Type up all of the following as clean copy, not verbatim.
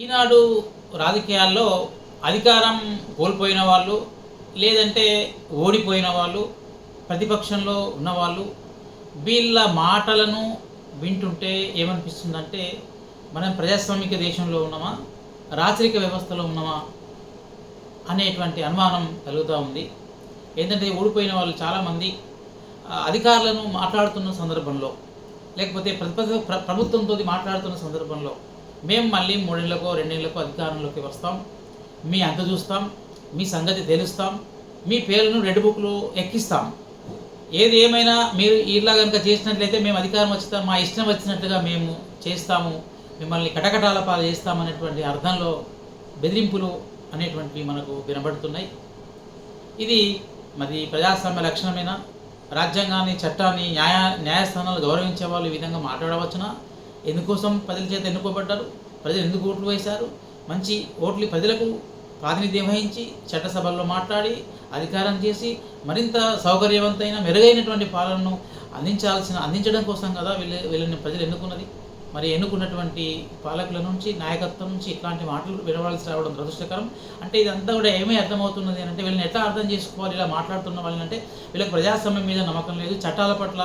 ఈనాడు రాజకీయాల్లో అధికారం కోల్పోయిన వాళ్ళు, లేదంటే ఓడిపోయిన వాళ్ళు, ప్రతిపక్షంలో ఉన్నవాళ్ళు, వీళ్ళ మాటలను వింటుంటే ఏమనిపిస్తుందంటే మనం ప్రజాస్వామిక దేశంలో ఉన్నామా, రాచరిక వ్యవస్థలో ఉన్నామా అనేటువంటి అనుమానం కలుగుతూ ఉంది. ఏంటంటే ఓడిపోయిన వాళ్ళు చాలామంది అధికారులను మాట్లాడుతున్న సందర్భంలో, లేకపోతే ప్రభుత్వంతో మాట్లాడుతున్న సందర్భంలో మేము మళ్ళీ 3 ఏళ్ళకో 2 ఏళ్ళకో అధికారంలోకి వస్తాం, మీ అంత చూస్తాం, మీ సంగతి తెలుస్తాం, మీ పేర్లను రెడ్ బుక్లో ఎక్కిస్తాం, ఏది ఏమైనా మీరు ఇలా కనుక చేసినట్లయితే మేము అధికారం వచ్చుతాం, మా ఇష్టం వచ్చినట్టుగా మేము చేస్తాము, మిమ్మల్ని కటకటాల పాలు చేస్తామనేటువంటి అర్థంలో బెదిరింపులు అనేటువంటివి మనకు వినబడుతున్నాయి. ఇది మరి ప్రజాస్వామ్య లక్షణమైన రాజ్యాంగాన్ని, చట్టాన్ని, న్యాయస్థానాలు గౌరవించే వాళ్ళు ఈ విధంగా మాట్లాడవచ్చునా? ఎందుకోసం ప్రజల చేత ఎన్నుకోబడ్డారు, ప్రజలు ఎందుకు ఓట్లు వేశారు, మంచి ఓట్లు ప్రజలకు ప్రాతినిధ్యం వహించి చట్టసభల్లో మాట్లాడి అధికారం చేసి మరింత సౌకర్యవంతమైన మెరుగైనటువంటి పాలనను అందించడం కోసం కదా వీళ్ళని ప్రజలు ఎన్నుకున్నది. మరి ఎన్నుకున్నటువంటి పాలకుల నుంచి, నాయకత్వం నుంచి ఇట్లాంటి మాటలు వినవలసి రావడం దురదృష్టకరం. అంటే ఇదంతా కూడా ఏమీ అర్థమవుతున్నది అంటే వీళ్ళని ఎట్లా అర్థం చేసుకోవాలి? ఇలా మాట్లాడుతున్న వాళ్ళని అంటే వీళ్ళకి ప్రజాస్వామ్యం మీద నమ్మకం లేదు, చట్టాల పట్ల,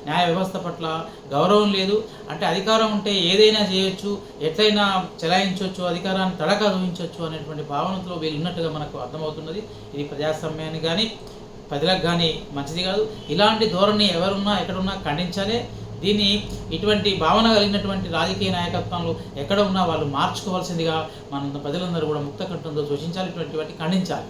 న్యాయ వ్యవస్థ పట్ల గౌరవం లేదు. అంటే అధికారం ఉంటే ఏదైనా చేయొచ్చు, ఎట్లయినా చెలాయించవచ్చు, అధికారాన్ని తడక ఊహించవచ్చు అనేటువంటి భావనలో వీళ్ళు ఉన్నట్టుగా మనకు అర్థమవుతున్నది. ఇది ప్రజాస్వామ్యాన్ని కానీ ప్రజలకు కానీ మంచిది కాదు. ఇలాంటి ధోరణి ఎవరున్నా ఎక్కడున్నా ఖండించాలి. దీన్ని ఇటువంటి భావన కలిగినటువంటి రాజకీయ నాయకత్వంలో ఎక్కడ ఉన్నా వాళ్ళు మార్చుకోవాల్సిందిగా మన ప్రజలందరూ కూడా ముక్త కంఠంతో సూచించాలి, ఇటువంటి ఖండించాలి.